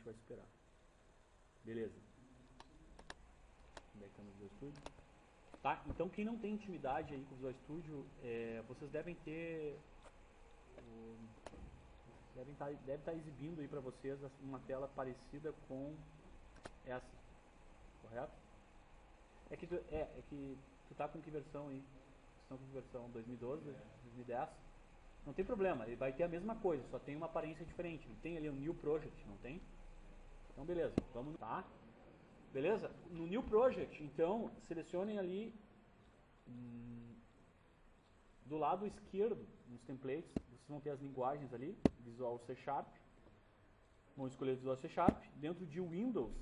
vai superar. Beleza. Onde é que tá no Visual Studio? Tá, então quem não tem intimidade aí com o Visual Studio, vocês devem ter... Deve estar exibindo aí para vocês uma tela parecida com essa, correto? É que tu tá com que versão aí? Vocês estão com que versão? 2012, 2010? Não tem problema, ele vai ter a mesma coisa, só tem uma aparência diferente. Ele tem ali um New Project, não tem? Então beleza, vamos, tá? Beleza? No New Project, então, selecionem ali do lado esquerdo, nos templates, vocês vão ter as linguagens ali, Visual C Sharp. Vão escolher Visual C Sharp. Dentro de Windows,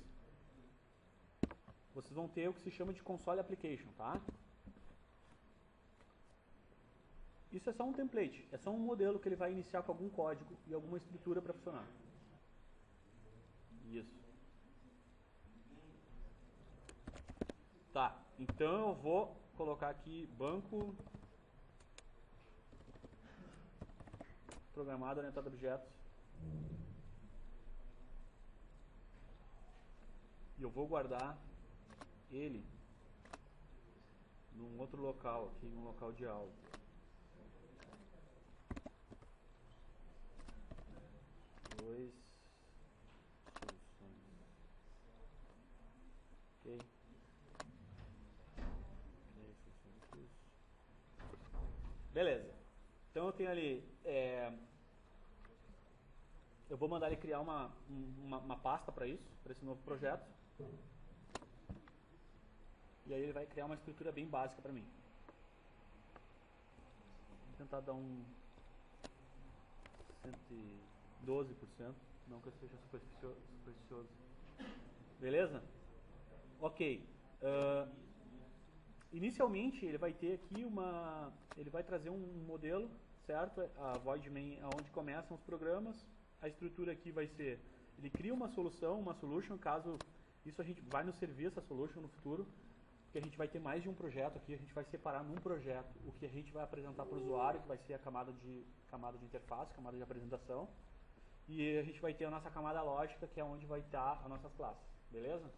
vocês vão ter o que se chama de Console Application, tá? Isso é só um template, é só um modelo que ele vai iniciar com algum código e alguma estrutura para funcionar. Isso. Tá, então eu vou colocar aqui banco programado orientado a objetos. E eu vou guardar ele num outro local aqui, num local de aula. Dois soluções. Ok. Beleza. Então eu tenho ali, eu vou mandar ele criar uma pasta para isso, para esse novo projeto. E aí ele vai criar uma estrutura bem básica para mim. Vou tentar dar um 112%, não que eu seja supersticioso. Beleza? Ok. Inicialmente ele vai ter aqui ele vai trazer um modelo, certo? A void main, onde começam os programas. A estrutura aqui vai ser, ele cria uma solution, caso isso a gente vai nos servir essa solution no futuro, porque a gente vai ter mais de um projeto aqui, a gente vai separar num projeto o que a gente vai apresentar para o usuário, que vai ser a camada de interface, camada de apresentação, e a gente vai ter a nossa camada lógica, que é onde vai estar as nossas classes, beleza?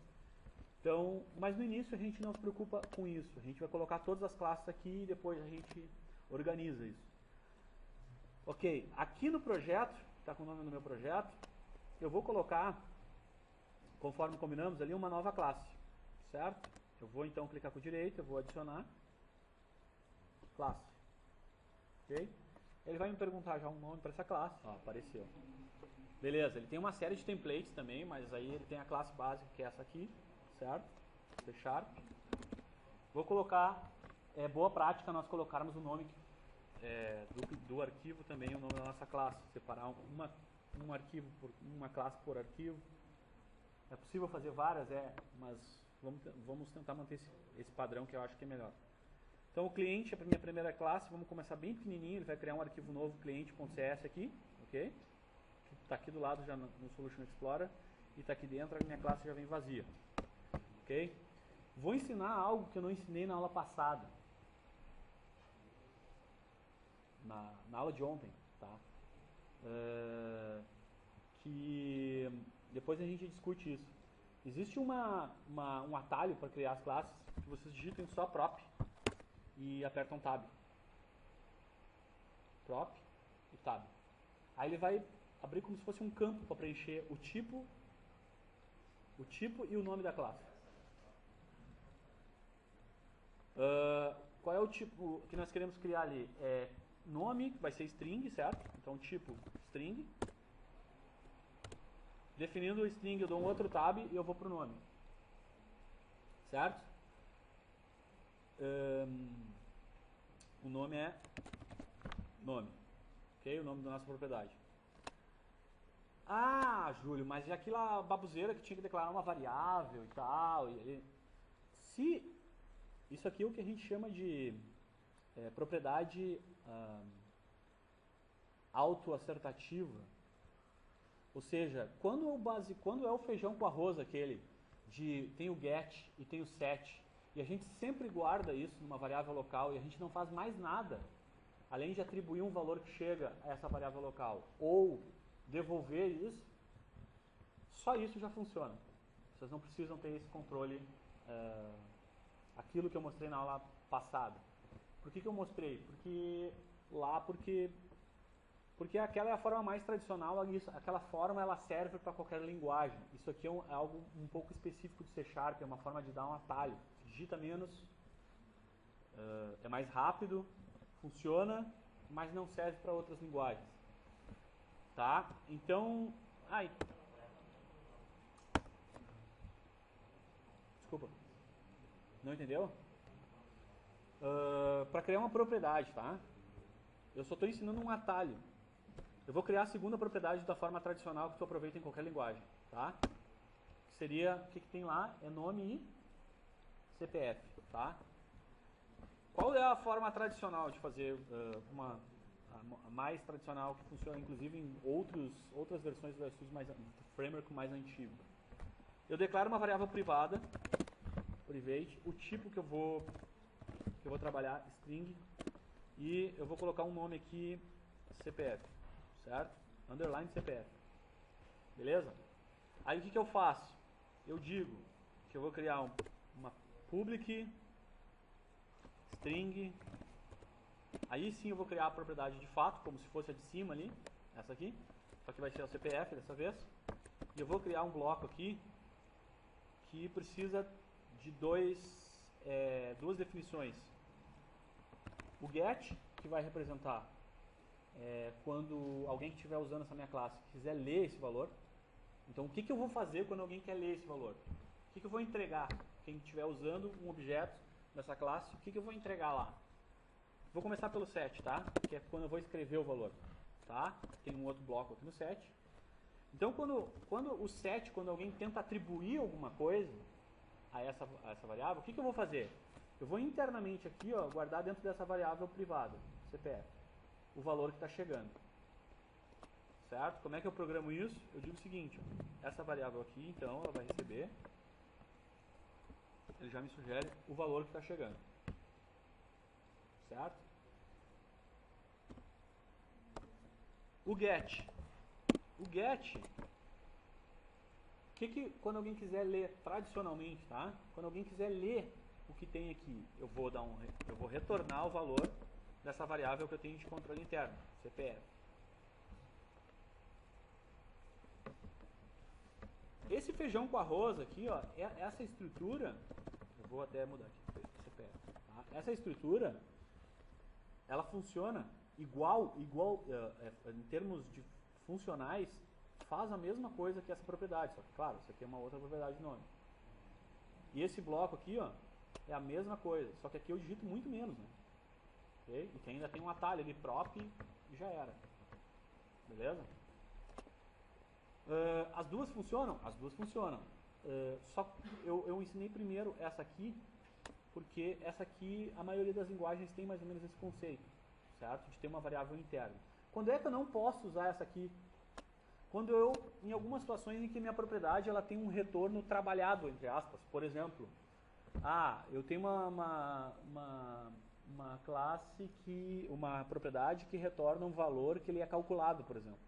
Então, mas no início a gente não se preocupa com isso, a gente vai colocar todas as classes aqui e depois a gente organiza isso. Ok, aqui no projeto, está com o nome do meu projeto, eu vou colocar, conforme combinamos ali, uma nova classe, certo? Eu vou então clicar com direita, eu vou adicionar classe, ok? Ele vai me perguntar já um nome para essa classe, ó, apareceu. Beleza, ele tem uma série de templates também, mas aí ele tem a classe básica que é essa aqui, certo? C Sharp. Vou colocar, boa prática nós colocarmos o nome do arquivo também, o nome da nossa classe, separar um arquivo uma classe por arquivo. É possível fazer várias, mas vamos tentar manter esse padrão que eu acho que é melhor. Então o cliente é a minha primeira classe, vamos começar bem pequenininho, ele vai criar um arquivo novo, cliente.cs aqui, ok? Está aqui do lado já no Solution Explorer e está aqui dentro, a minha classe já vem vazia, ok? Vou ensinar algo que eu não ensinei na aula passada, na aula de ontem, tá? Que depois a gente discute isso. Existe um atalho para criar as classes que vocês digitem só prop e apertam tab. Prop e tab. Aí ele vai abrir como se fosse um campo para preencher o tipo e o nome da classe. Qual é o tipo que nós queremos criar ali? Nome, vai ser string, certo? Então tipo string. Definindo o string, eu dou um outro tab e eu vou para o nome. Certo? O nome é nome. Ok? O nome da nossa propriedade. Ah, Júlio, mas e aquela baboseira que tinha que declarar uma variável e tal. Se isso aqui é o que a gente chama de propriedade autoassertativa. Ou seja, quando é o feijão com arroz aquele, tem o get e tem o set, e a gente sempre guarda isso numa variável local e a gente não faz mais nada, além de atribuir um valor que chega a essa variável local, ou devolver isso, Só isso já funciona. Vocês não precisam ter esse controle, aquilo que eu mostrei na aula passada. Por que eu mostrei? Porque aquela é a forma mais tradicional, aquela forma ela serve para qualquer linguagem. Isso aqui é algo um pouco específico de C#, é uma forma de dar um atalho. Digita menos, é mais rápido, funciona, mas não serve para outras linguagens. Tá? Então... Desculpa. Não entendeu? Para criar uma propriedade, tá? Eu só estou ensinando um atalho. Eu vou criar a segunda propriedade da forma tradicional que tu aproveita em qualquer linguagem, tá? Que seria, o que tem lá? É nome e CPF, tá? Qual é a forma tradicional de fazer a mais tradicional que funciona inclusive em outras versões do framework mais antigo? Eu declaro uma variável privada, private, o tipo que eu vou trabalhar, string, e eu vou colocar um nome aqui, CPF, certo? Underline CPF. Beleza? Aí o que eu faço? Eu digo que eu vou criar uma public string. Aí sim eu vou criar a propriedade de fato, como se fosse a de cima ali, essa aqui. Só que vai ser o CPF dessa vez. E eu vou criar um bloco aqui que precisa de duas definições. O get, que vai representar quando alguém que estiver usando essa minha classe quiser ler esse valor. Então, o que eu vou fazer quando alguém quer ler esse valor? O que eu vou entregar? Quem estiver usando um objeto dessa classe, o que eu vou entregar lá? Vou começar pelo set, tá? Que é quando eu vou escrever o valor, tá? Tem um outro bloco aqui no set. Então, quando o set, quando alguém tenta atribuir alguma coisa a essa variável, o que eu vou fazer? Eu vou internamente aqui, ó, guardar dentro dessa variável privada, CPF, o valor que está chegando. Certo? Como é que eu programo isso? Eu digo o seguinte, ó, essa variável aqui, então, ela vai receber, ele já me sugere o valor que está chegando. Certo? O get. O get, quando alguém quiser ler tradicionalmente, tá? Quando alguém quiser ler o que tem aqui, eu vou retornar o valor dessa variável que eu tenho de controle interno, CPF. Esse feijão com arroz aqui, ó, essa estrutura, eu vou até mudar aqui, CPF, tá? Essa estrutura, ela funciona igual em termos de funcionais, faz a mesma coisa que essa propriedade, só que, claro, isso aqui é uma outra propriedade de nome. E esse bloco aqui, ó, é a mesma coisa, só que aqui eu digito muito menos, né? Okay? E que ainda tem um atalho ali, prop, e já era. Beleza? As duas funcionam? As duas funcionam. Só que eu ensinei primeiro essa aqui, porque essa aqui, a maioria das linguagens tem mais ou menos esse conceito, certo? De ter uma variável interna. Quando é que eu não posso usar essa aqui? Quando em algumas situações em que minha propriedade ela tem um retorno trabalhado, entre aspas. Por exemplo, eu tenho uma classe uma propriedade que retorna um valor que ele é calculado, por exemplo.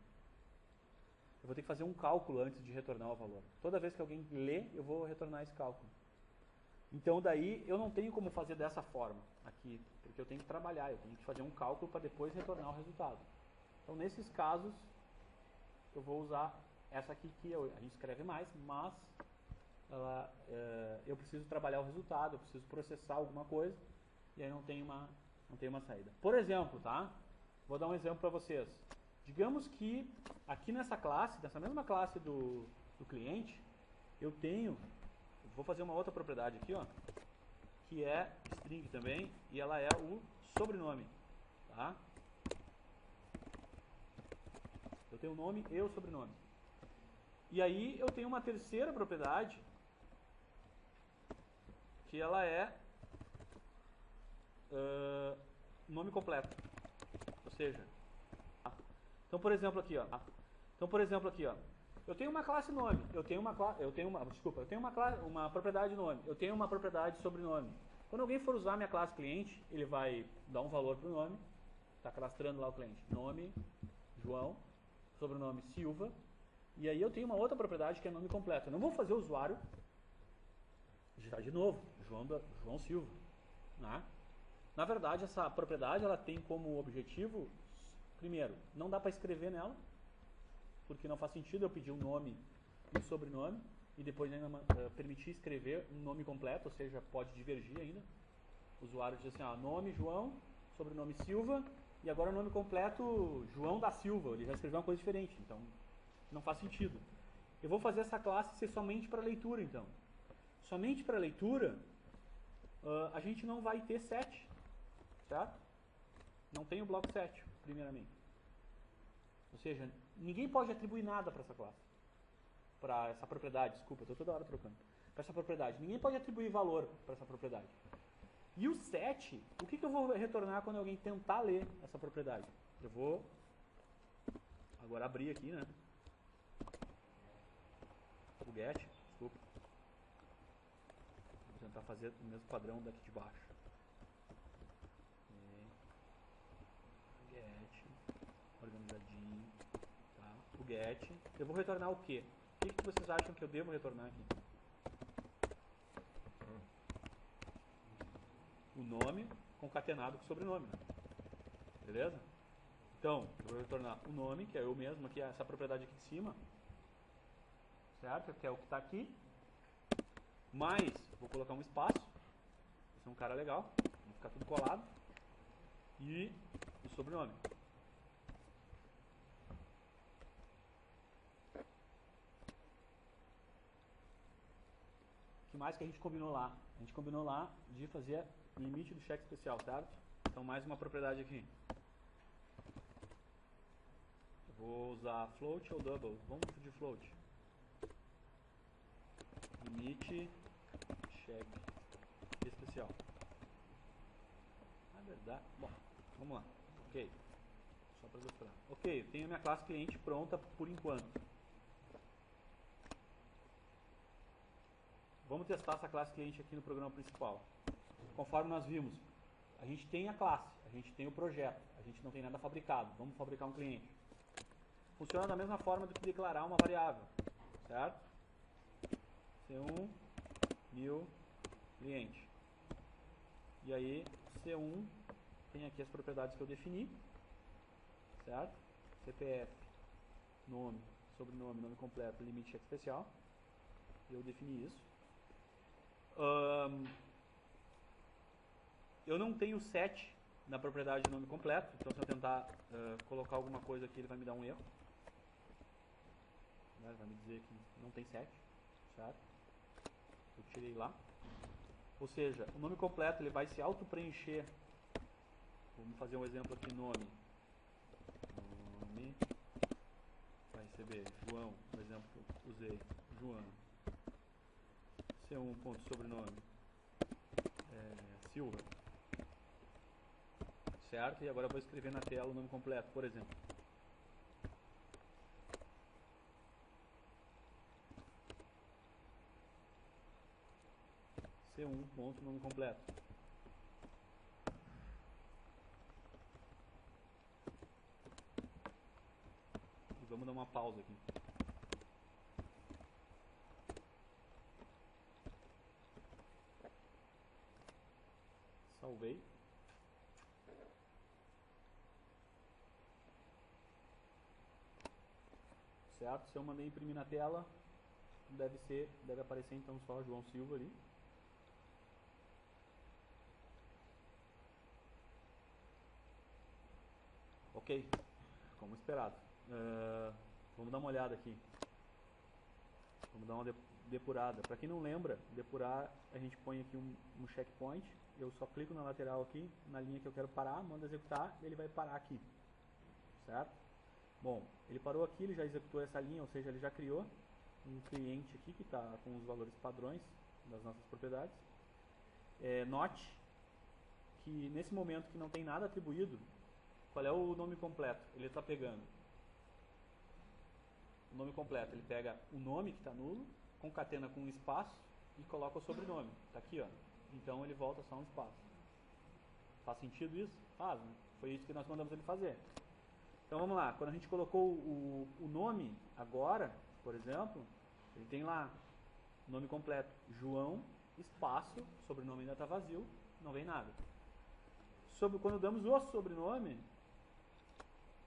Eu vou ter que fazer um cálculo antes de retornar o valor. Toda vez que alguém lê, eu vou retornar esse cálculo. Então daí eu não tenho como fazer dessa forma aqui, porque eu tenho que trabalhar, eu tenho que fazer um cálculo para depois retornar o resultado. Então nesses casos eu vou usar essa aqui que a gente escreve mais, mas eu preciso trabalhar o resultado, eu preciso processar alguma coisa e aí não tem uma saída. Por exemplo, tá? Vou dar um exemplo para vocês. Digamos que aqui nessa mesma classe do cliente, eu vou fazer uma outra propriedade aqui, ó, que é string também, e ela é o sobrenome, tá? Eu tenho o nome e o sobrenome. E aí eu tenho uma terceira propriedade, que ela é nome completo. Ou seja, então por exemplo aqui, ó. Eu tenho uma classe nome, eu tenho uma propriedade nome, eu tenho uma propriedade sobrenome. Quando alguém for usar minha classe cliente, ele vai dar um valor para o nome, está cadastrando lá o cliente, nome João, sobrenome Silva, E aí eu tenho uma outra propriedade que é nome completo. Eu não vou fazer o usuário digitar de novo, João Silva. Né? Na verdade, essa propriedade ela tem como objetivo, primeiro, não dá para escrever nela, porque não faz sentido eu pedir um nome e um sobrenome, e depois ainda permitir escrever um nome completo, ou seja, pode divergir ainda. O usuário diz assim, nome João, sobrenome Silva, e agora o nome completo João da Silva, ele vai escrever uma coisa diferente, então não faz sentido. Eu vou fazer essa classe ser somente para leitura, então. Somente para leitura, a gente não vai ter set, certo? Não tem o bloco set, primeiramente. Ou seja, ninguém pode atribuir nada para essa classe. Para essa propriedade, desculpa, estou toda hora trocando. Para essa propriedade. Ninguém pode atribuir valor para essa propriedade. E o set, o que eu vou retornar quando alguém tentar ler essa propriedade? Eu vou agora abrir aqui, né? O get, desculpa. Vou tentar fazer o mesmo padrão daqui de baixo. Get, organizadinho, tá? O get. Eu vou retornar o quê? O que vocês acham que eu devo retornar aqui? O nome concatenado com o sobrenome, né? Beleza? Então, eu vou retornar o nome, que é eu mesmo, aqui, essa propriedade aqui de cima, certo? Que é o que está aqui, mais, vou colocar um espaço, esse é um cara legal, vai ficar tudo colado, e o sobrenome. O que mais que a gente combinou lá? A gente combinou lá de fazer o limite do cheque especial, certo? Então, mais uma propriedade aqui. Eu vou usar float ou double. Vamos de float. Limite cheque especial. Na verdade, bom, vamos lá. Ok. Só para ilustrar. Ok, eu tenho a minha classe cliente pronta por enquanto. Vamos testar essa classe cliente aqui no programa principal. Conforme nós vimos, a gente tem a classe, a gente tem o projeto, a gente não tem nada fabricado. Vamos fabricar um cliente. Funciona da mesma forma do que declarar uma variável, certo? C1 new cliente. E aí, C1 tem aqui as propriedades que eu defini, certo? CPF, nome, sobrenome, nome completo, limite cheque especial. Eu defini isso. Eu não tenho set na propriedade de nome completo, então se eu tentar colocar alguma coisa aqui, ele vai me dar um erro. Vai me dizer que não tem set, certo? Eu tirei lá. Ou seja, o nome completo ele vai se auto-preencher. Vamos fazer um exemplo aqui, nome. Nome vai receber João, por exemplo, que eu usei, João. C1 ponto sobrenome Silva, certo? E agora eu vou escrever na tela o nome completo, por exemplo. C1 ponto nome completo. E vamos dar uma pausa aqui. Salvei. Certo? Se eu mandei imprimir na tela, deve aparecer então só João Silva ali. Ok, como esperado. Vamos dar uma olhada aqui. Vamos dar uma depurada. Para quem não lembra, depurar, a gente põe aqui um checkpoint. Eu só clico na lateral aqui, na linha que eu quero parar, mando executar, e ele vai parar aqui. Certo? Bom, ele parou aqui, ele já executou essa linha, ou seja, ele já criou um cliente aqui que está com os valores padrões das nossas propriedades. Note que nesse momento que não tem nada atribuído, qual é o nome completo? Ele está pegando o nome completo, ele pega o nome que está nulo, concatena com um espaço e coloca o sobrenome. Está aqui, ó. Então ele volta só um espaço. Faz sentido isso? Faz, né? Foi isso que nós mandamos ele fazer. Então vamos lá, quando a gente colocou o nome agora, por exemplo, ele tem lá nome completo, João, espaço, sobrenome ainda está vazio, não vem nada. Quando damos o sobrenome,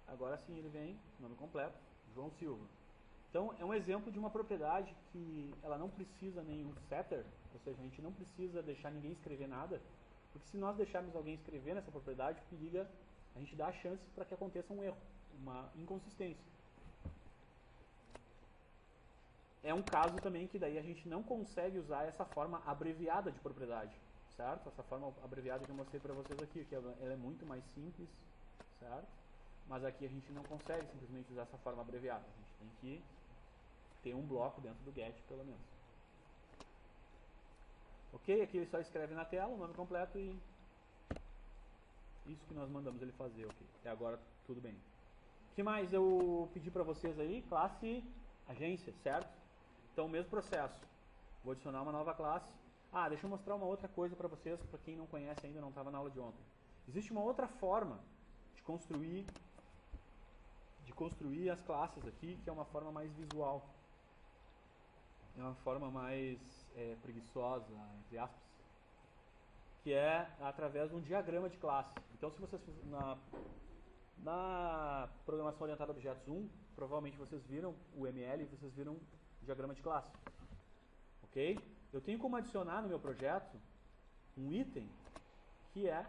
agora sim ele vem, nome completo, João Silva. Então é um exemplo de uma propriedade que ela não precisa nenhum setter, ou seja, a gente não precisa deixar ninguém escrever nada, porque se nós deixarmos alguém escrever nessa propriedade, periga, a gente dá a chance para que aconteça um erro, uma inconsistência. É um caso também que daí a gente não consegue usar essa forma abreviada de propriedade, certo? Essa forma abreviada que eu mostrei para vocês aqui, que ela é muito mais simples, certo? Mas aqui a gente não consegue simplesmente usar essa forma abreviada. A gente tem que ter um bloco dentro do get, pelo menos. Ok? Aqui ele só escreve na tela o nome completo e isso que nós mandamos ele fazer, ok? Até agora tudo bem. O que mais eu pedi para vocês aí? Classe agência, certo? Então, o mesmo processo. Vou adicionar uma nova classe. Ah, deixa eu mostrar uma outra coisa para vocês, para quem não conhece ainda, não estava na aula de ontem. Existe uma outra forma de construir as classes aqui, que é uma forma mais visual. É uma forma mais preguiçosa, entre aspas, que é através de um diagrama de classe. Então, se vocês na programação orientada a objetos 1, provavelmente vocês viram o ML e vocês viram o diagrama de classe. Ok? Eu tenho como adicionar no meu projeto um item que é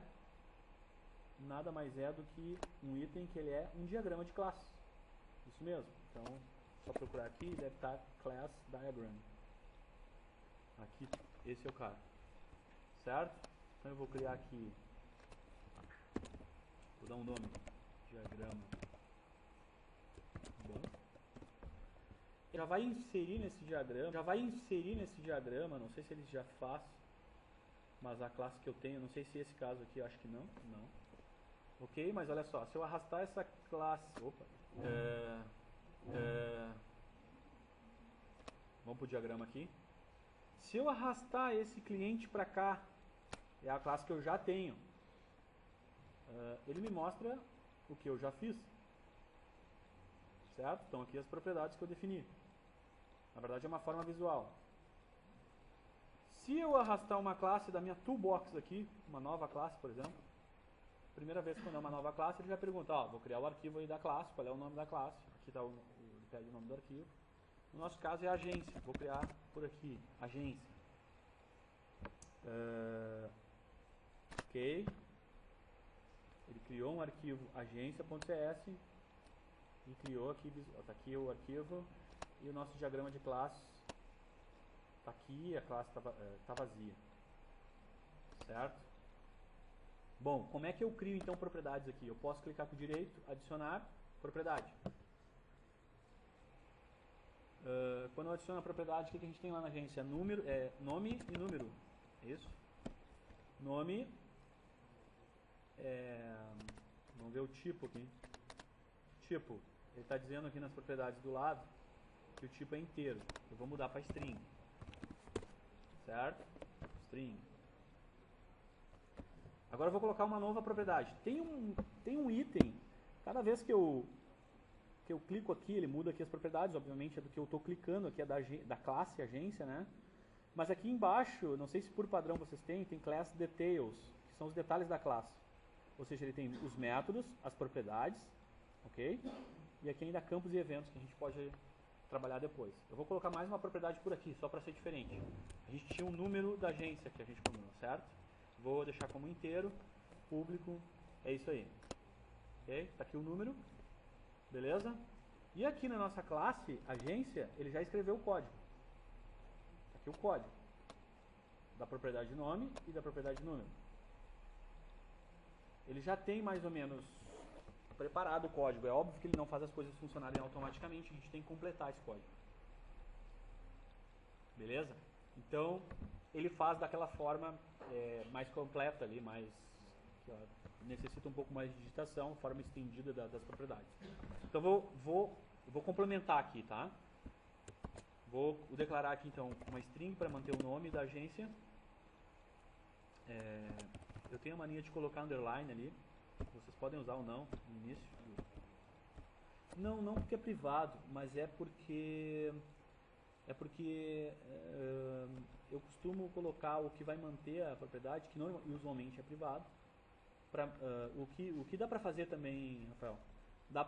nada mais é do que um item que ele é um diagrama de classe. Isso mesmo. Então, só procurar aqui, deve estar class diagram. Aqui, esse é o cara. Certo? Então eu vou criar aqui, vou dar um nome, diagrama. Bom. Já vai inserir nesse diagrama, não sei se ele já faz, mas a classe que eu tenho, não sei se esse caso aqui, eu acho que não. Ok, mas olha só, se eu arrastar essa classe, vamos pro diagrama aqui. Se eu arrastar esse cliente para cá, é a classe que eu já tenho, ele me mostra o que eu já fiz, certo? Então aqui as propriedades que eu defini. Na verdade é uma forma visual. Se eu arrastar uma classe da minha toolbox aqui, uma nova classe, por exemplo, primeira vez que eu dou uma nova classe, ele já pergunta, ó, vou criar o arquivo aí da classe, qual é o nome da classe, aqui está ele pede o nome do arquivo. No nosso caso é agência, vou criar por aqui, agência. Ok. Ele criou um arquivo agência.cs e criou aqui, está aqui o arquivo e o nosso diagrama de classe está aqui, a classe está vazia, certo? Bom, como é que eu crio então propriedades aqui? Eu posso clicar com o direito, adicionar propriedade. Quando eu adiciono a propriedade, o que a gente tem lá na agência? Nome e número, é isso? Nome, vamos ver o tipo aqui. Tipo, ele está dizendo aqui nas propriedades do lado que o tipo é inteiro. Eu vou mudar para string, certo? String. Agora eu vou colocar uma nova propriedade. Tem um item, cada vez que eu clico aqui, ele muda aqui as propriedades, obviamente é do que eu estou clicando aqui, é da classe agência, né? Mas aqui embaixo, não sei se por padrão vocês têm, tem class details, que são os detalhes da classe. Ou seja, ele tem os métodos, as propriedades, ok? E aqui ainda campos e eventos que a gente pode trabalhar depois. Eu vou colocar mais uma propriedade por aqui, só para ser diferente. A gente tinha um número da agência que a gente combinou, certo? Vou deixar como inteiro, público, é isso aí. Ok? Está aqui o número, beleza? E aqui na nossa classe, agência, ele já escreveu o código. Está aqui o código da propriedade de nome e da propriedade de número. Ele já tem mais ou menos preparado o código. É óbvio que ele não faz as coisas funcionarem automaticamente, a gente tem que completar esse código. Beleza? Então, ele faz daquela forma mais completa ali, que necessita um pouco mais de digitação, forma estendida das propriedades. Então, vou complementar aqui, tá? Vou declarar aqui, então, uma string para manter o nome da agência. Eu tenho a mania de colocar underline ali. Vocês podem usar ou não no início Não porque é privado, mas é porque eu costumo colocar o que vai manter a propriedade, que usualmente é privado. O que dá para fazer também, Rafael? Dá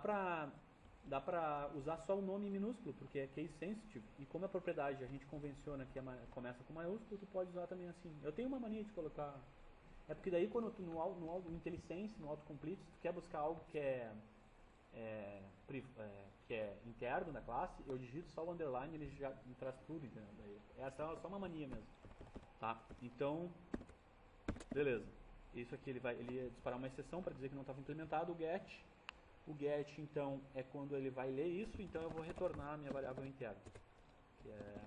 pra usar só o nome minúsculo, porque é case sensitive. E como a propriedade a gente convenciona que começa com maiúsculo, tu pode usar também assim. Eu tenho uma mania de colocar. É porque daí quando tu no IntelliSense, no autocomplete, se tu quer buscar algo que é interno da classe, eu digito só o underline e ele já me traz tudo, entendeu? Essa é só uma mania mesmo. Tá? Então, beleza. Isso aqui ele ia disparar uma exceção para dizer que não estava implementado o get. O get, então, é quando ele vai ler isso, então eu vou retornar a minha variável interna, que é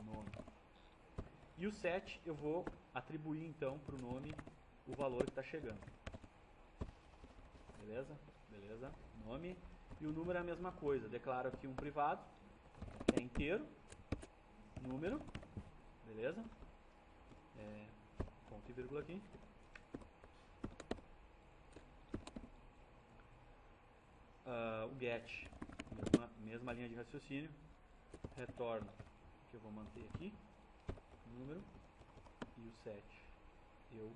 nome. E o set eu vou atribuir, então, para o nome o valor que está chegando. Beleza? Beleza. Nome. E o número é a mesma coisa. Declaro aqui um privado, que é inteiro, número, beleza? Ponto e vírgula aqui. O get, mesma linha de raciocínio, retorno, que eu vou manter aqui, número, e o set, eu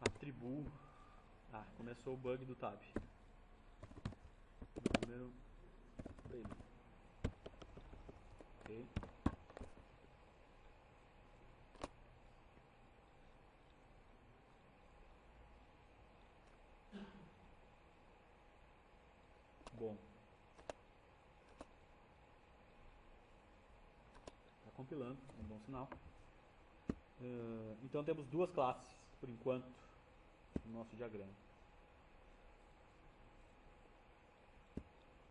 atribuo, começou o bug do tab, número, ok. Bom, está compilando, é um bom sinal. Então temos duas classes, por enquanto, no nosso diagrama.